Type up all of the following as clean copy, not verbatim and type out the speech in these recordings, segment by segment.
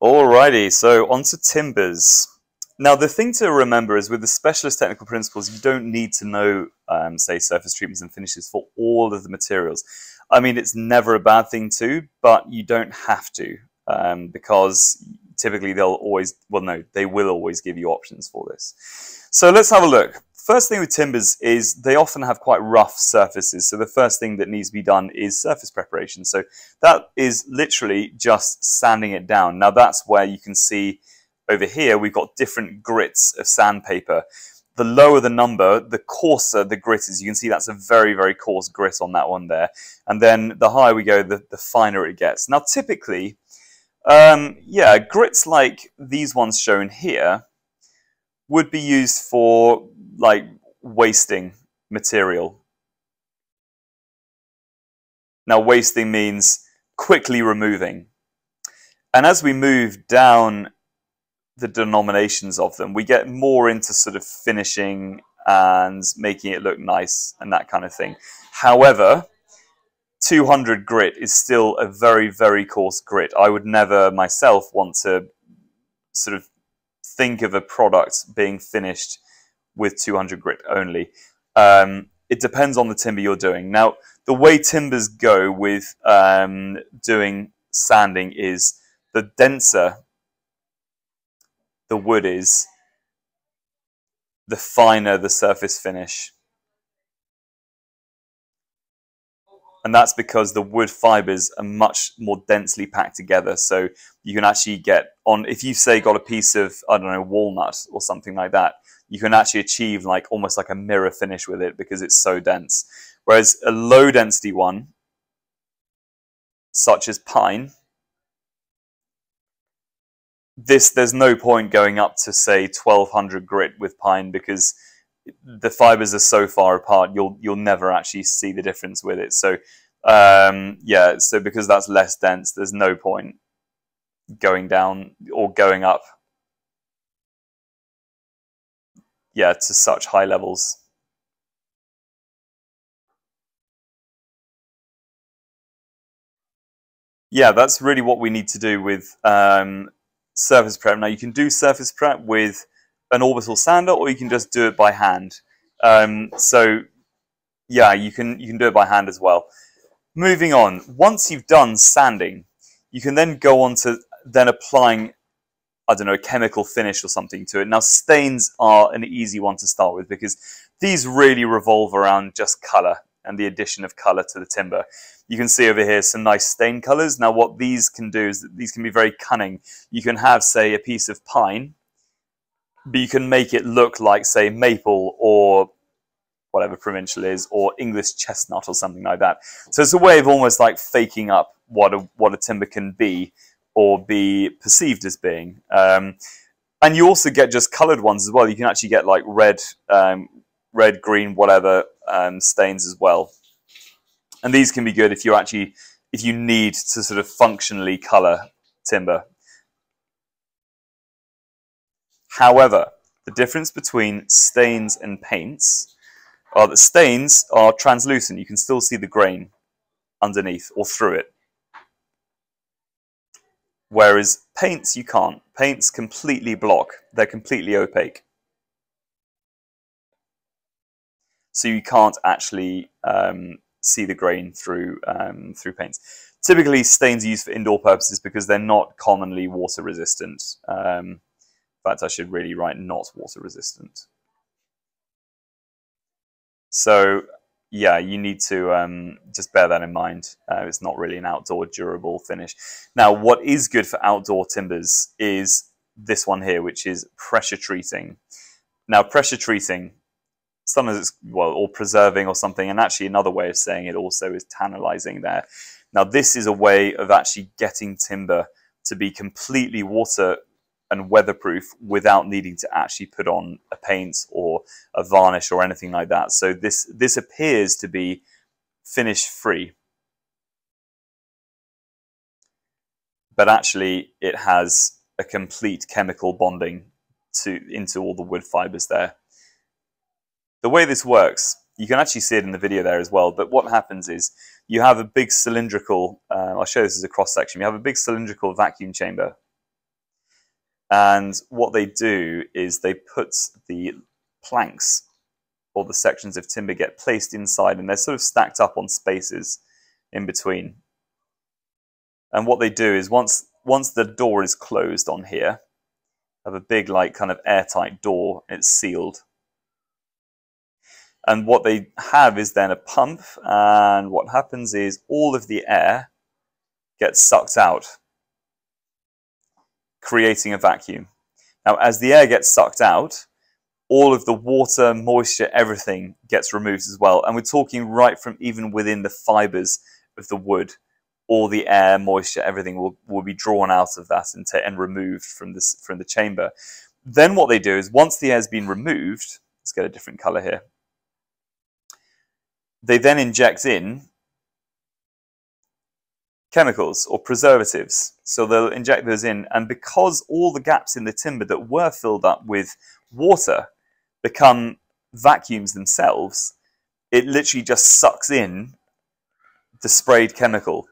Alrighty, so on to timbers. Now, the thing to remember is with the specialist technical principles, you don't need to know, say, surface treatments and finishes for all of the materials. I mean, it's never a bad thing to, but you don't have to, because typically they'll always, well, no, they will always give you options for this. So let's have a look. First thing with timbers is they often have quite rough surfaces. So the first thing that needs to be done is surface preparation. So that is literally just sanding it down. Now that's where you can see over here, we've got different grits of sandpaper. The lower the number, the coarser the grit is. You can see that's a very, very coarse grit on that one there. And then the higher we go, the finer it gets. Now typically, yeah, grits like these ones shown here would be used for like wasting material. Now wasting means quickly removing. And as we move down the denominations of them, we get more into sort of finishing and making it look nice and that kind of thing. However, 200 grit is still a very, very coarse grit. I would never myself want to sort of think of a product being finished with 200 grit only. It depends on the timber you're doing. Now, the way timbers go with doing sanding is the denser the wood is, the finer the surface finish. And that's because the wood fibers are much more densely packed together. So you can actually get on, if you say got a piece of, I don't know, walnut or something like that, you can actually achieve like almost like a mirror finish with it because it's so dense. Whereas a low density one, such as pine, there's no point going up to say 1200 grit with pine because the fibers are so far apart, you'll never actually see the difference with it. So yeah, so because that's less dense, there's no point going down or going up, yeah, to such high levels. Yeah, that's really what we need to do with surface prep. Now you can do surface prep with an orbital sander, or you can just do it by hand. So yeah, you can do it by hand as well. Moving on, once you've done sanding, you can then go on to then applying, I don't know, a chemical finish or something to it. Now stains are an easy one to start with because these really revolve around just color and the addition of color to the timber. You can see over here some nice stain colors. Now what these can do is that these can be very cunning. You can have, say, a piece of pine, but you can make it look like, say, maple or whatever provincial is, or English chestnut or something like that. So it's a way of almost like faking up what a timber can be or be perceived as being. And you also get just colored ones as well. You can actually get like red, green, whatever stains as well. And these can be good if you need to sort of functionally color timber. However, the difference between stains and paints are that stains are translucent. You can still see the grain underneath or through it. Whereas paints, you can't. Paints completely block. They're completely opaque. So you can't actually see the grain through paints. Typically, stains are used for indoor purposes because they're not commonly water resistant. In fact, I should really write not water resistant. So yeah, you need to just bear that in mind. It's not really an outdoor durable finish. Now, what is good for outdoor timbers is this one here, which is pressure treating. Now, pressure treating, sometimes it's, well, or preserving or something, and actually another way of saying it also is tannalizing there. Now, this is a way of actually getting timber to be completely water and weatherproof without needing to actually put on a paint or a varnish or anything like that. So this appears to be finish free, but actually it has a complete chemical bonding into all the wood fibers there. The way this works, you can actually see it in the video there as well, but what happens is you have a big cylindrical, I'll show this as a cross section, you have a big cylindrical vacuum chamber. And what they do is they put the planks, or the sections of timber, get placed inside, and they're sort of stacked up on spaces in between. And what they do is once the door is closed on here, have a big, like, kind of airtight door, it's sealed. And what they have is then a pump, and what happens is all of the air gets sucked out, creating a vacuum. Now, as the air gets sucked out, all of the water, moisture, everything gets removed as well. And we're talking right from even within the fibers of the wood. All the air, moisture, everything will be drawn out of that and removed from the chamber. Then what they do is, once the air's been removed, let's get a different color here. They then inject in chemicals or preservatives. So they'll inject those in, and because all the gaps in the timber that were filled up with water become vacuums themselves, it literally just sucks in the sprayed chemical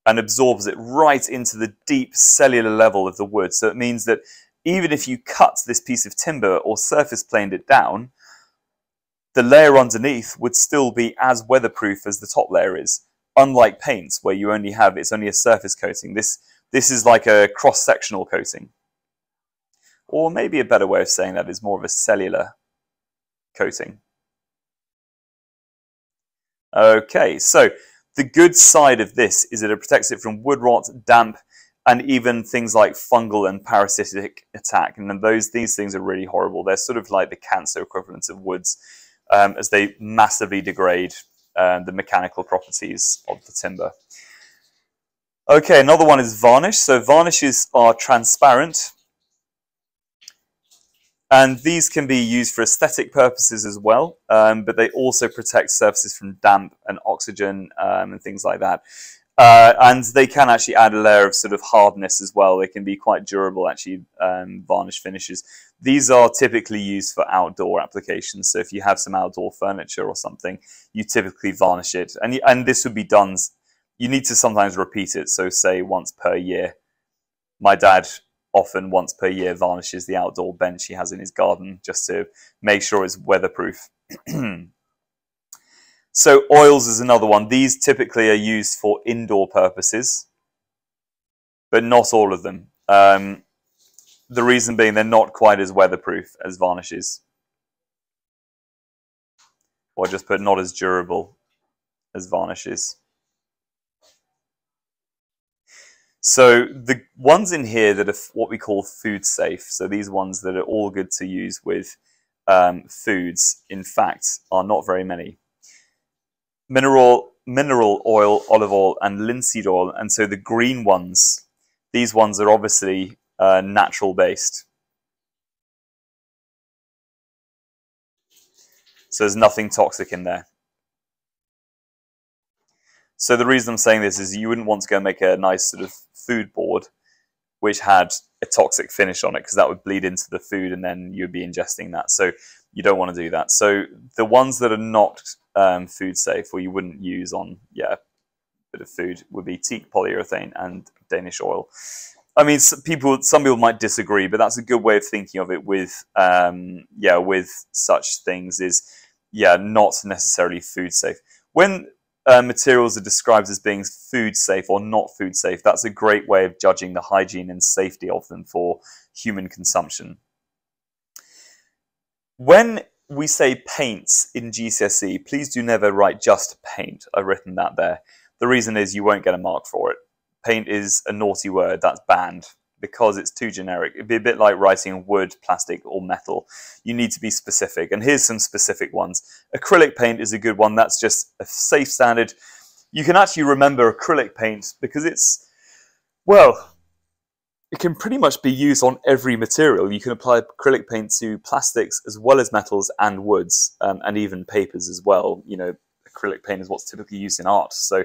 and absorbs it right into the deep cellular level of the wood. So it means that even if you cut this piece of timber or surface planed it down, the layer underneath would still be as weatherproof as the top layer is. Unlike paints, where it's only a surface coating. This is like a cross-sectional coating. Or maybe a better way of saying that is more of a cellular coating. Okay, so the good side of this is that it protects it from wood rot, damp, and even things like fungal and parasitic attack. And these things are really horrible. They're sort of like the cancer equivalents of woods, as they massively degrade the mechanical properties of the timber. Okay, another one is varnish. So varnishes are transparent, and these can be used for aesthetic purposes as well, but they also protect surfaces from damp and oxygen and things like that. And they can actually add a layer of sort of hardness as well. They can be quite durable, actually, varnish finishes. These are typically used for outdoor applications. So if you have some outdoor furniture or something, you typically varnish it. And this would be done, you need to sometimes repeat it. So say once per year. My dad often once per year varnishes the outdoor bench he has in his garden just to make sure it's weatherproof. So oils is another one. These typically are used for indoor purposes, but not all of them. The reason being they're not quite as weatherproof as varnishes. Or just put not as durable as varnishes. So the ones in here that are what we call food safe, so these ones that are all good to use with foods, in fact, are not very many. Mineral oil, olive oil, and linseed oil. And so the green ones, these ones are obviously natural based. So there's nothing toxic in there. So the reason I'm saying this is you wouldn't want to go make a nice sort of food board which had a toxic finish on it, because that would bleed into the food and then you'd be ingesting that. So you don't want to do that. So the ones that are not food safe, or you wouldn't use on a bit of food, would be teak polyurethane and Danish oil. I mean, some people might disagree, but that's a good way of thinking of it with with such things is not necessarily food safe. When materials are described as being food safe or not food safe, that's a great way of judging the hygiene and safety of them for human consumption. When we say paints in GCSE, please do never write just paint. I've written that there. The reason is you won't get a mark for it. Paint is a naughty word, that's banned, because it's too generic. It'd be a bit like writing wood, plastic, or metal. You need to be specific, and here's some specific ones. Acrylic paint is a good one. That's just a safe standard. You can actually remember acrylic paint because it's, well, it can pretty much be used on every material. You can apply acrylic paint to plastics as well as metals and woods, and even papers as well. You know, acrylic paint is what's typically used in art. So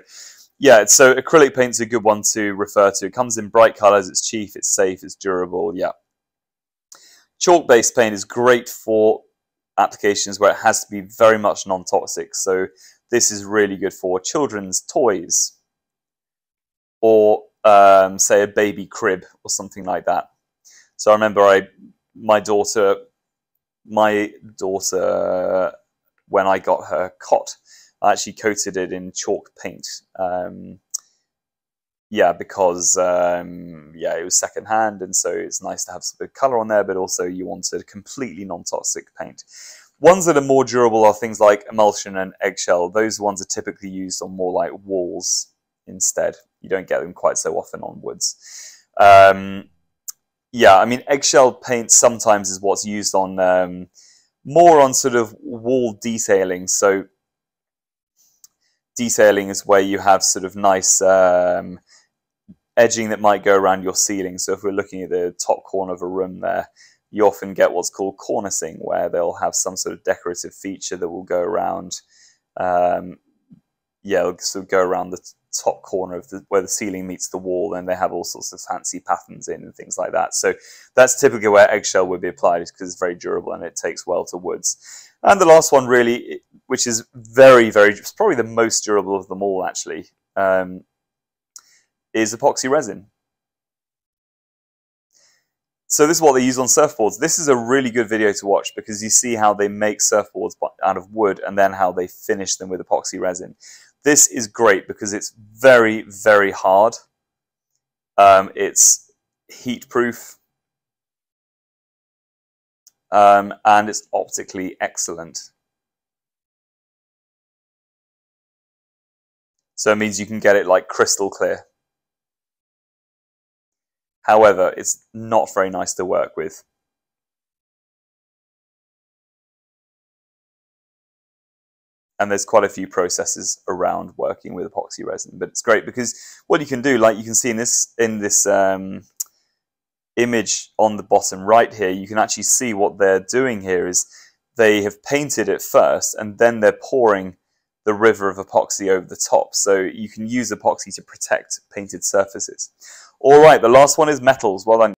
yeah, so acrylic paint's a good one to refer to. It comes in bright colors, it's cheap, it's safe, it's durable, yeah. Chalk-based paint is great for applications where it has to be very much non-toxic. So this is really good for children's toys, or say a baby crib or something like that. So I remember my daughter, when I got her cot, I actually coated it in chalk paint. Because it was secondhand, and so it's nice to have some good color on there, but also you wanted completely non-toxic paint. Ones that are more durable are things like emulsion and eggshell. Those ones are typically used on more like walls instead. You don't get them quite so often on woods. I mean, eggshell paint sometimes is what's used on more on sort of wall detailing. So detailing is where you have sort of nice edging that might go around your ceiling. So if we're looking at the top corner of a room there, you often get what's called cornicing, where they'll have some sort of decorative feature that will go around, it'll sort of go around the top corner of where the ceiling meets the wall, and they have all sorts of fancy patterns in and things like that. So that's typically where eggshell would be applied, because it's very durable and it takes well to woods. And the last one really, which is very, very, it's probably the most durable of them all actually, is epoxy resin. So this is what they use on surfboards. This is a really good video to watch, because you see how they make surfboards out of wood and then how they finish them with epoxy resin. This is great because it's very, very hard. It's heat proof. And it's optically excellent. So it means you can get it like crystal clear. However, it's not very nice to work with. And there's quite a few processes around working with epoxy resin, but it's great because what you can do, like you can see in this image on the bottom right here, you can actually see what they're doing here is they have painted it first, and then they're pouring the river of epoxy over the top. So you can use epoxy to protect painted surfaces. All right, the last one is metals. Well done.